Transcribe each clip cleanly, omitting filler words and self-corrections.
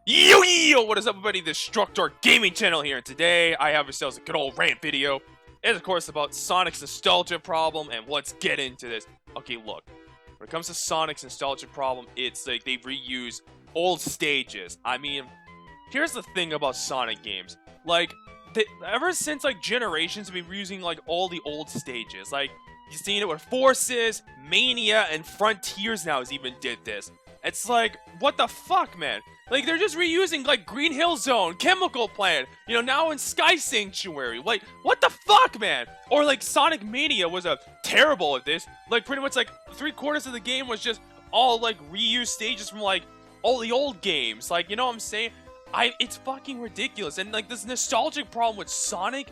Yo, what is up, everybody? The DESTRUCTOR Gaming Channel here, and today I have ourselves a good old rant video. It's, of course, about Sonic's nostalgia problem, and let's get into this. Okay, look. When it comes to Sonic's nostalgia problem, it's like they reuse old stages. I mean, here's the thing about Sonic games. Like, ever since, like, Generations, we've been reusing, like, all the old stages. Like, you've seen it with Forces, Mania, and Frontiers now has even did this. It's like, what the fuck, man? Like, they're just reusing, like, Green Hill Zone, Chemical Plant, you know, now in Sky Sanctuary. Like, what the fuck, man? Or, like, Sonic Mania was terrible at this. Like, pretty much, like, 3/4 of the game was just all, like, reused stages from, like, all the old games. Like, you know what I'm saying? It's fucking ridiculous. And, like, this nostalgic problem with Sonic,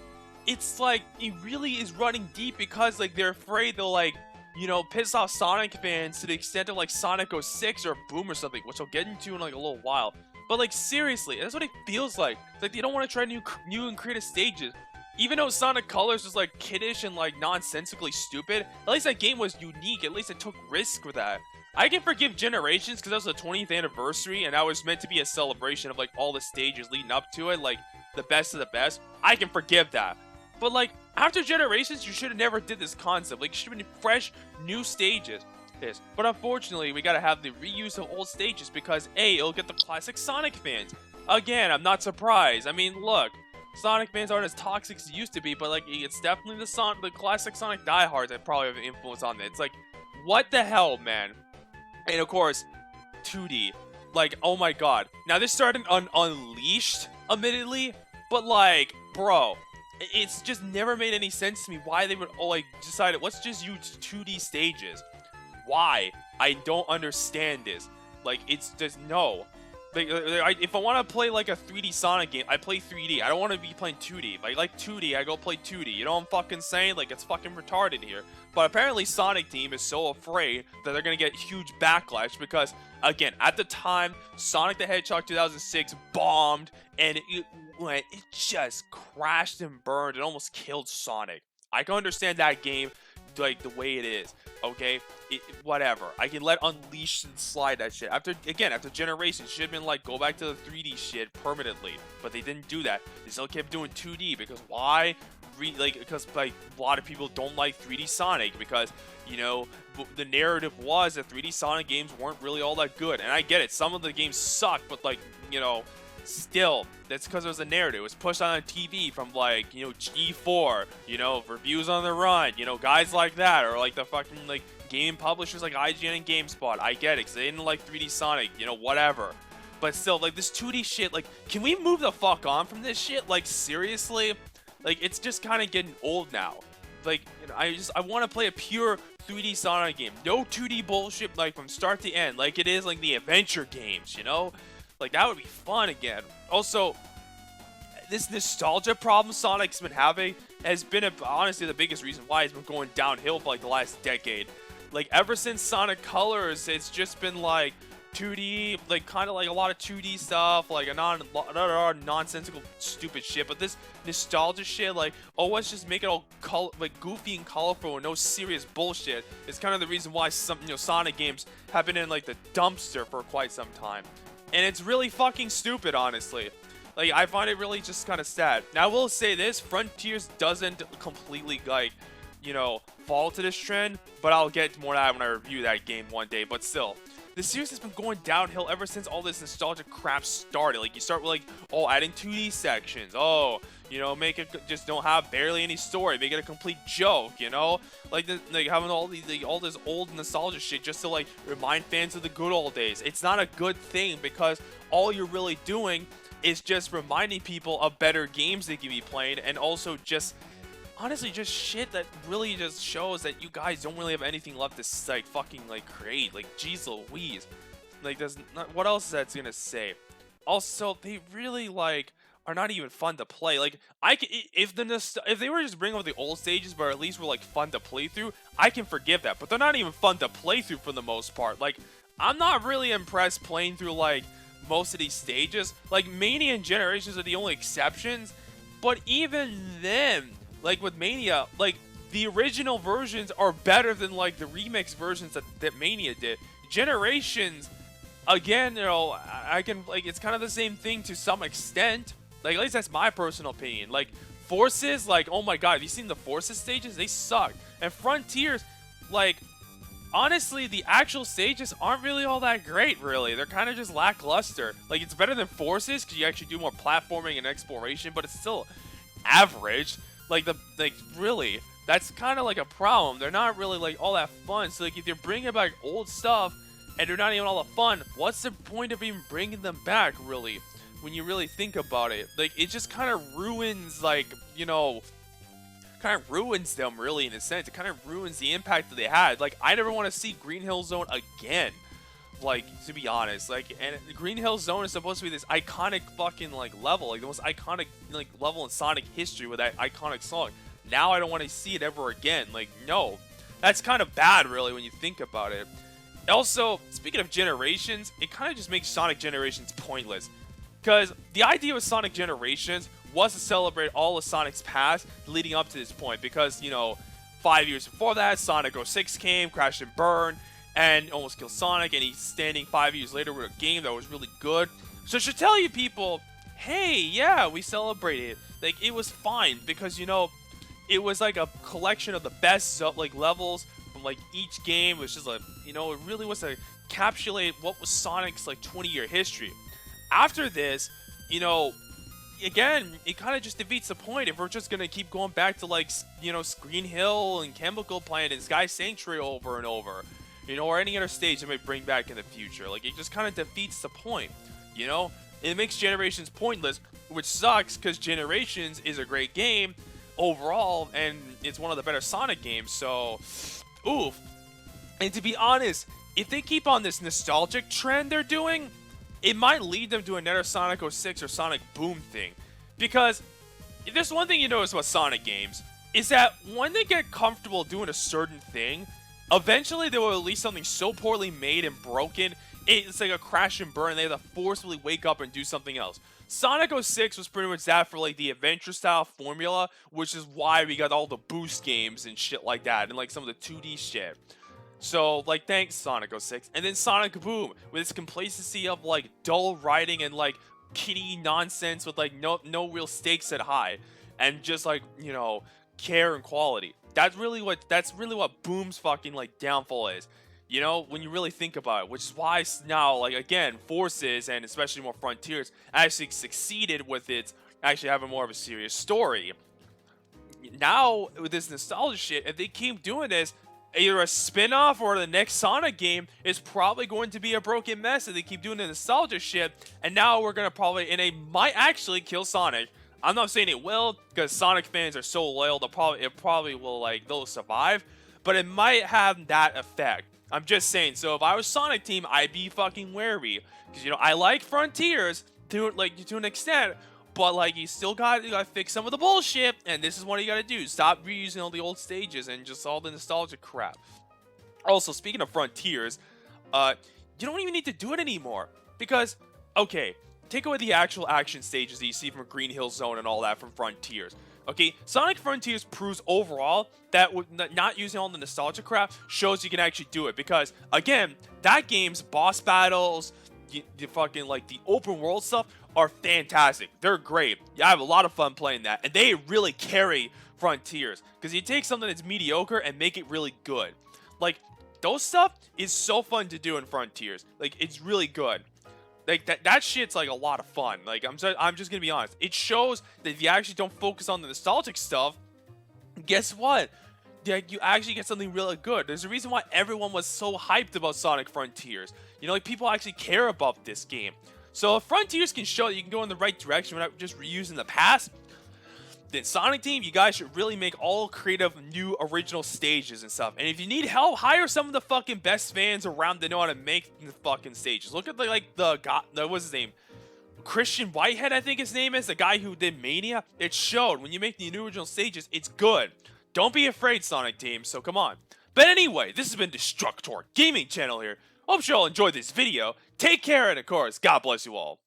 it's, like, it really is running deep because, like, they're afraid they'll, like, you know, piss off Sonic fans to the extent of, like, Sonic 06 or Boom or something, which I'll get into in, like, a little while. But, like, seriously, that's what it feels like. It's like they don't want to try new and creative stages. Even though Sonic Colors was, like, kiddish and, like, nonsensically stupid, at least that game was unique. At least it took risk with that. I can forgive Generations because that was the 20th anniversary, and that was meant to be a celebration of, like, all the stages leading up to it, like, the best of the best. I can forgive that. But, like, after Generations, you should have never did this concept. Like, it should have been fresh, new stages. But unfortunately, we gotta have the reuse of old stages because, A, it'll get the classic Sonic fans. Again, I'm not surprised. I mean, look, Sonic fans aren't as toxic as they used to be, but, like, it's definitely the classic Sonic diehards that probably have an influence on it. It's like, what the hell, man? And, of course, 2D. Like, oh my god. Now, this started on Unleashed, admittedly, but, like, bro, it's just never made any sense to me why they would all, like, decided, let's just use 2D stages. Why? I don't understand this. Like, it's just, no. Like, if I want to play, like, a 3D Sonic game, I play 3D. I don't want to be playing 2D. If I like 2D, I go play 2D. You know what I'm fucking saying? Like, it's fucking retarded here. But apparently Sonic Team is so afraid that they're going to get huge backlash because, again, at the time, Sonic the Hedgehog 2006 bombed, and it just crashed and burned and almost killed Sonic. I can understand that game, like, the way it is, okay? Whatever. I can let Unleashed slide that shit. After Generations, should have been like, go back to the 3D shit permanently. But they didn't do that. They still kept doing 2D because why? Because, like, a lot of people don't like 3D Sonic because, you know, the narrative was that 3D Sonic games weren't really all that good. And I get it. Some of the games suck, but, like, you know, still, that's because it was a narrative. It was pushed on TV from, like, you know, G4, you know, Reviews on the Run, you know, guys like that, or, like, the fucking, like, game publishers like IGN and GameSpot. I get it, because they didn't like 3D Sonic, you know, whatever. But still, like, this 2D shit, like, can we move the fuck on from this shit? Like, seriously? Like, it's just kind of getting old now. Like, you know, I want to play a pure 3D Sonic game. No 2D bullshit, like, from start to end, like it is, like, the adventure games, you know? Like, that would be fun again. Also, this nostalgia problem Sonic's been having has been, honestly, the biggest reason why it's been going downhill for, like, the last decade. Like, ever since Sonic Colors, it's just been, like, 2D, like, kind of like a lot of 2D stuff, like a nonsensical, stupid shit. But this nostalgia shit, like, oh, let's just make it all like goofy and colorful and no serious bullshit. It's kind of the reason why some, you know, Sonic games have been in, like, the dumpster for quite some time. And it's really fucking stupid, honestly. Like, I find it really just kind of sad. Now, I will say this, Frontiers doesn't completely, like, you know, fall to this trend, but I'll get more of that when I review that game one day. But still, the series has been going downhill ever since all this nostalgia crap started. Like, you start with, like, oh, adding 2D sections. Oh, you know, make it just don't have barely any story. Make it a complete joke, you know? Like having all this old nostalgia shit just to, like, remind fans of the good old days. It's not a good thing because all you're really doing is just reminding people of better games they can be playing, and also just, honestly, just shit that really just shows that you guys don't really have anything left to, like, fucking, like, create. Like, jeez Louise. Like, there's not, what else that's gonna say? Also, they really, like, are not even fun to play. Like, if they were just bringing over the old stages, but at least were, like, fun to play through, I can forgive that. But they're not even fun to play through for the most part. Like, I'm not really impressed playing through, like, most of these stages. Like, Mania and Generations are the only exceptions. But even then, like, with Mania, like, the original versions are better than, like, the remix versions that Mania did. Generations again, I can, like, it's kind of the same thing to some extent. Like, at least that's my personal opinion. Like, Forces, like, oh my god, have you seen the Forces stages? They suck. And Frontiers, like, honestly, the actual stages aren't really all that great, really. They're kind of just lackluster. Like, it's better than Forces, because you actually do more platforming and exploration, but it's still average. Like, really, that's kind of like a problem. They're not really, like, all that fun. So, like, if you're bringing back old stuff, and they're not even all that fun, what's the point of even bringing them back, really? When you really think about it. Like, it just kind of ruins, like, kind of ruins them, really, in a sense. It kind of ruins the impact that they had. Like, I never want to see Green Hill Zone again. Like, to be honest. Like, and Green Hill Zone is supposed to be this iconic fucking, like, level. Like, the most iconic, like, level in Sonic history with that iconic song. Now I don't want to see it ever again. Like, no. That's kind of bad, really, when you think about it. Also, speaking of generations, it kind of just makes Sonic Generations pointless. Because the idea with Sonic Generations was to celebrate all of Sonic's past leading up to this point. Because, 5 years before that, Sonic 06 came, crashed and burned, and almost killed Sonic. And he's standing 5 years later with a game that was really good. So it should tell you people, hey, yeah, we celebrated. Like, it was fine. Because, it was like a collection of the best, like, levels from, like, each game. It was just like, it really was to encapsulate what was Sonic's, like, 20-year history. After this, again, it kind of just defeats the point if we're just going to keep going back to, like, Green Hill and Chemical Plant and Sky Sanctuary over and over, or any other stage that might bring back in the future. Like, it just kind of defeats the point, It makes Generations pointless, which sucks because Generations is a great game overall, and it's one of the better Sonic games, so, oof. And to be honest, if they keep on this nostalgic trend they're doing, it might lead them to another Sonic 06 or Sonic Boom thing. Because if there's one thing you notice about Sonic games, is that when they get comfortable doing a certain thing, eventually they will release something so poorly made and broken, it's like a crash and burn, and they have to forcefully wake up and do something else. Sonic 06 was pretty much that for, like, the adventure-style formula, which is why we got all the boost games and shit like that, and, like, some of the 2D shit. So, like, thanks, Sonic 06. And then Sonic Boom, with its complacency of, like, dull writing and, like, kiddie nonsense with, like, no real stakes at high. And just, like, care and quality. That's really what Boom's fucking, like, downfall is. When you really think about it. Which is why now, like, again, Forces, and especially more Frontiers, actually succeeded with its actually having more of a serious story. Now, with this nostalgia shit, if they keep doing this, either a spin-off or the next Sonic game is probably going to be a broken mess if they keep doing the nostalgia shit, and now we're gonna probably, and it might actually kill Sonic. I'm not saying it will, because Sonic fans are so loyal, it probably will, like, they'll survive, but it might have that effect. I'm just saying, so if I was Sonic Team, I'd be fucking wary, because, I like Frontiers to an extent, but, like, you still gotta fix some of the bullshit, and this is what you gotta do. Stop reusing all the old stages and just all the nostalgic crap. Also, speaking of Frontiers, you don't even need to do it anymore. Because, okay, take away the actual action stages that you see from Green Hill Zone and all that from Frontiers. Okay, Sonic Frontiers proves overall that not using all the nostalgia crap shows you can actually do it. Because, again, that game's boss battles, the fucking, like, the open world stuff are fantastic. They're great. I have a lot of fun playing that. And they really carry Frontiers. Because you take something that's mediocre and make it really good. Like, those stuff is so fun to do in Frontiers. Like, it's really good. Like, that shit's, like, a lot of fun. Like, I'm just gonna be honest. It shows that if you actually don't focus on the nostalgic stuff, guess what? You actually get something really good. There's a reason why everyone was so hyped about Sonic Frontiers. Like, people actually care about this game. So if Frontiers can show that you can go in the right direction without just reusing the past, then Sonic Team, you guys should really make all creative, new, original stages and stuff. And if you need help, hire some of the fucking best fans around that know how to make the fucking stages. Look at the guy, what's his name? Christian Whitehead, I think his name is, the guy who did Mania. It showed when you make the new original stages, it's good. Don't be afraid, Sonic Team, so come on. But anyway, this has been Destructor Gaming Channel here. Hope you all enjoyed this video. Take care, and of course, God bless you all.